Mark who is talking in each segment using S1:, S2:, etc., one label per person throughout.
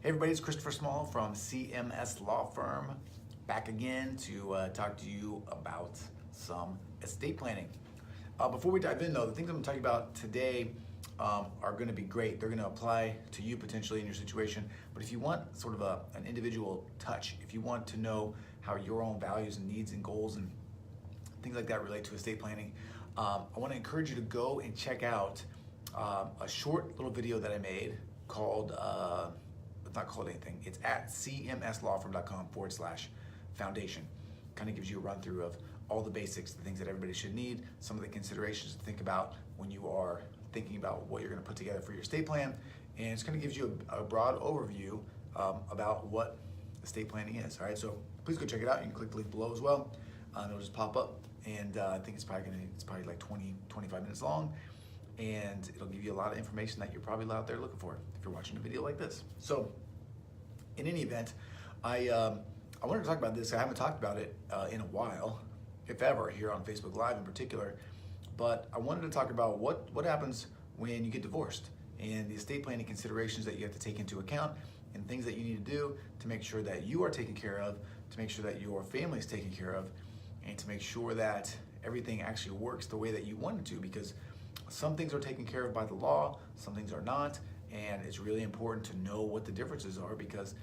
S1: Hey everybody, it's Christopher Small from CMS Law Firm, back again to talk to you about some estate planning. Before we dive in though, the things I'm going to talk about today are going to be great. They're going to apply to you potentially in your situation, but if you want sort of an individual touch, if you want to know how your own values and needs and goals and things like that relate to estate planning, I want to encourage you to go and check out a short little video that I made called it's not called anything. It's at cmslawfirm.com/foundation. Kind of gives you a run through of all the basics, the things that everybody should need, some of the considerations to think about when you are thinking about what you're going to put together for your estate plan. And it's going to give you a broad overview about what estate planning is. All right, so please go check it out. You can click the link below as well. It'll just pop up, and I think it's probably like 20-25 minutes long. And it'll give you a lot of information that you're probably out there looking for if you're watching a video like this. So in any event, I wanted to talk about this. I haven't talked about it in a while, if ever, here on Facebook Live in particular. But I wanted to talk about what happens when you get divorced and the estate planning considerations that you have to take into account and things that you need to do to make sure that you are taken care of, to make sure that your family is taken care of, and to make sure that everything actually works the way that you want it to, because some things are taken care of by the law, some things are not, and it's really important to know what the differences are, because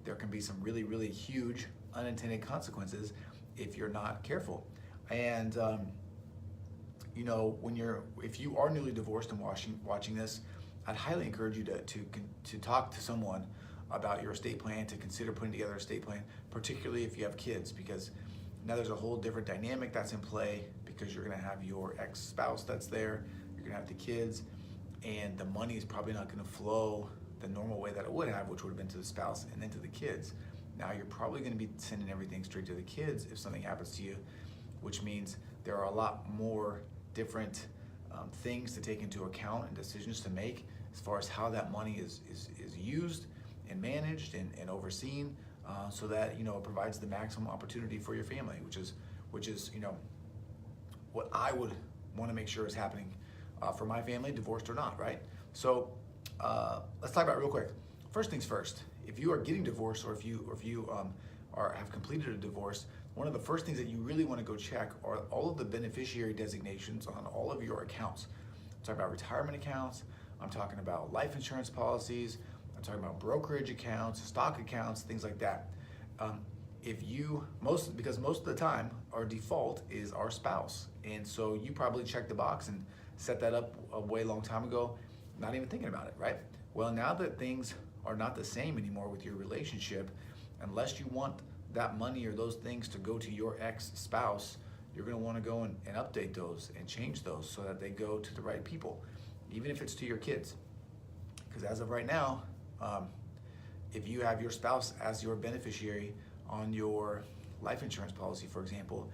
S1: there can be some really, really huge unintended consequences if you're not careful. And you know, if you are newly divorced and watching this, I'd highly encourage you to talk to someone about your estate plan, to consider putting together an estate plan, particularly if you have kids, because now there's a whole different dynamic that's in play, because you're going to have your ex-spouse that's there. You're gonna have the kids, and the money is probably not gonna flow the normal way that it would have, which would have been to the spouse and then to the kids. Now you're probably gonna be sending everything straight to the kids if something happens to you, which means there are a lot more different things to take into account and decisions to make as far as how that money is used and managed and overseen, so that it provides the maximum opportunity for your family, which is what I would want to make sure is happening for my family, divorced or not, right? So let's talk about it real quick. First things first, if you are getting divorced, or if you have completed a divorce, one of the first things that you really want to go check are all of the beneficiary designations on all of your accounts. I'm talking about retirement accounts, I'm talking about life insurance policies, I'm talking about brokerage accounts, stock accounts, things like that. Because most of the time our default is our spouse, and so you probably checked the box and set that up a way long time ago, not even thinking about it, right? Well, now that things are not the same anymore with your relationship, unless you want that money or those things to go to your ex-spouse, you're going to want to go and update those and change those so that they go to the right people, even if it's to your kids. Because as of right now, if you have your spouse as your beneficiary on your life insurance policy, for example,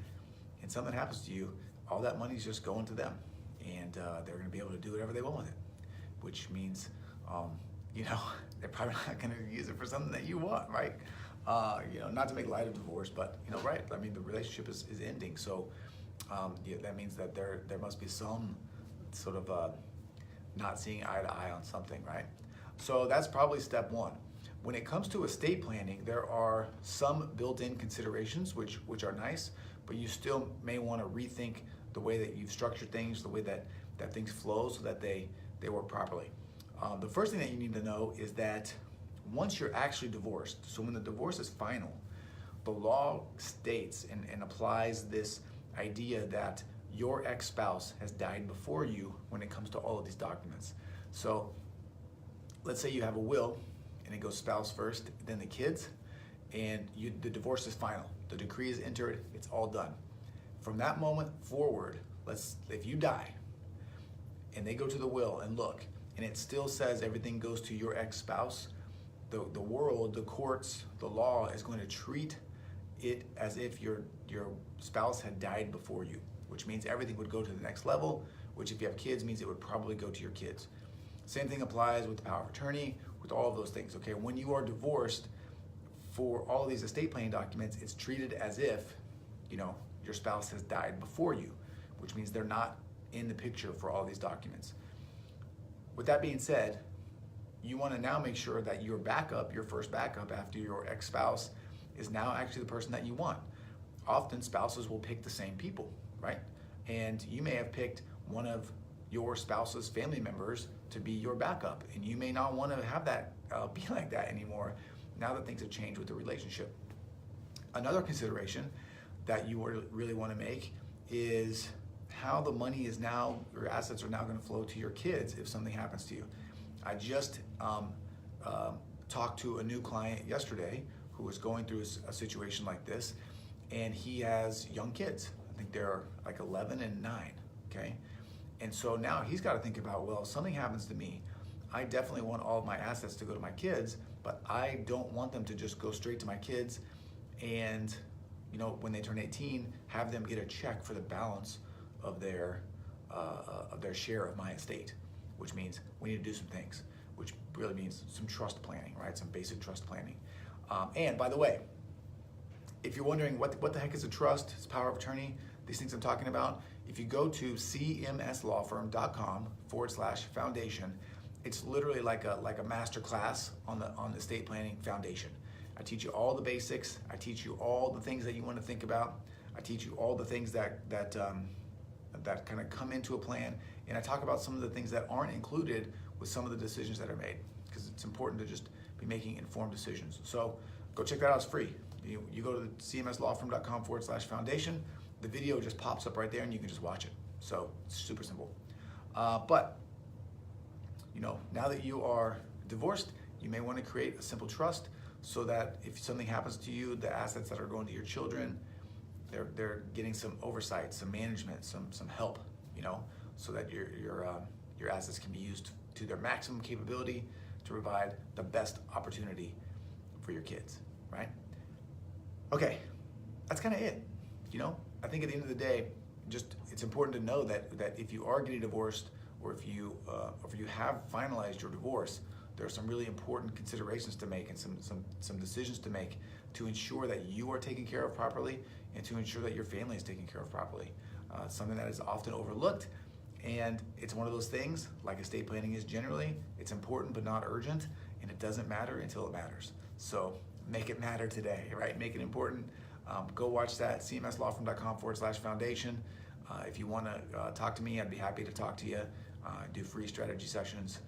S1: and something happens to you, all that money is just going to them, and they're going to be able to do whatever they want with it, which means they're probably not going to use it for something that you want, right? Not to make light of divorce, but right, I mean, the relationship is ending, so that means that there must be some sort of not seeing eye to eye on something, right? So that's probably step one. When it comes to estate planning, there are some built-in considerations which are nice, but you still may want to rethink the way that you've structured things, the way that things flow, so that they work properly. The first thing that you need to know is that once you're actually divorced, so when the divorce is final, the law states and applies this idea that your ex-spouse has died before you when it comes to all of these documents. So let's say you have a will, and it goes spouse first, then the kids, and the divorce is final. The decree is entered, it's all done. From that moment forward, if you die, and they go to the will and look, and it still says everything goes to your ex-spouse, the world, the courts, the law is going to treat it as if your spouse had died before you, which means everything would go to the next level, which if you have kids means it would probably go to your kids. Same thing applies with the power of attorney, with all of those things, okay? When you are divorced, for all of these estate planning documents, it's treated as if, your spouse has died before you, which means they're not in the picture for all these documents. With that being said, you want to now make sure that your backup, your first backup after your ex-spouse, is now actually the person that you want. Often spouses will pick the same people, right? And you may have picked one of your spouse's family members to be your backup, and you may not want to have that be like that anymore now that things have changed with the relationship. Another consideration that you really want to make is how the money is now, or assets are now going to flow to your kids if something happens to you. I just talked to a new client yesterday who was going through a situation like this, and he has young kids. I think they're like 11 and 9, okay? And so now he's got to think about, well, if something happens to me, I definitely want all of my assets to go to my kids, but I don't want them to just go straight to my kids and, you know, when they turn 18, have them get a check for the balance of their share of my estate, which means we need to do some things, which really means some trust planning, right? Some basic trust planning. And by the way, if you're wondering what the heck is a trust, it's power of attorney, these things I'm talking about, if you go to cmslawfirm.com/foundation, it's literally like a master class on the estate planning foundation. I teach you all the basics. I teach you all the things that you want to think about. I teach you all the things that kind of come into a plan, and I talk about some of the things that aren't included with some of the decisions that are made, because it's important to just be making informed decisions. So go check that out. It's free. You go to cmslawfirm.com/foundation. The video just pops up right there, and you can just watch it. So it's super simple. But you know, now that you are divorced, you may want to create a simple trust so that if something happens to you, the assets that are going to your children, they're getting some oversight, some management, some help, you know, so that your assets can be used to their maximum capability to provide the best opportunity for your kids, right? Okay, that's kind of it. You know, I think at the end of the day, it's important to know that if you are getting divorced, or if you have finalized your divorce, there are some really important considerations to make and some decisions to make to ensure that you are taken care of properly and to ensure that your family is taken care of properly. Something that is often overlooked, and it's one of those things, like estate planning is generally, it's important but not urgent, and it doesn't matter until it matters. So make it matter today, right? Make it important. Go watch that, cmslawfirm.com/foundation. If you want to talk to me, I'd be happy to talk to you. Do free strategy sessions.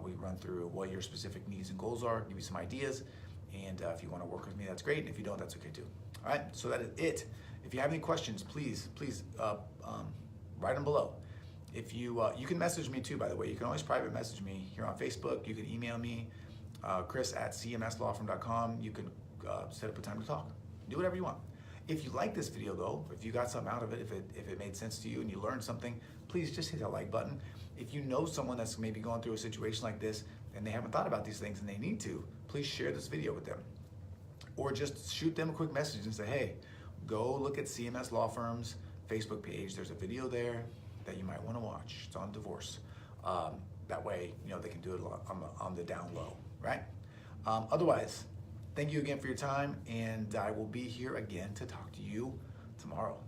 S1: We run through what your specific needs and goals are, give you some ideas, and if you want to work with me, that's great, and if you don't, that's okay too. All right, so that is it. If you have any questions, please write them below. If you can message me too, by the way. You can always private message me here on Facebook. You can email me, chris@cmslawfirm.com. You can set up a time to talk. Do whatever you want. If you like this video though, if you got something out of it, if it made sense to you and you learned something, please just hit that like button. If you know someone that's maybe going through a situation like this and they haven't thought about these things and they need to, please share this video with them. Or just shoot them a quick message and say, hey, go look at CMS Law Firm's Facebook page. There's a video there that you might want to watch. It's on divorce. That way, you know, they can do it on the down low, right? Otherwise, thank you again for your time, and I will be here again to talk to you tomorrow.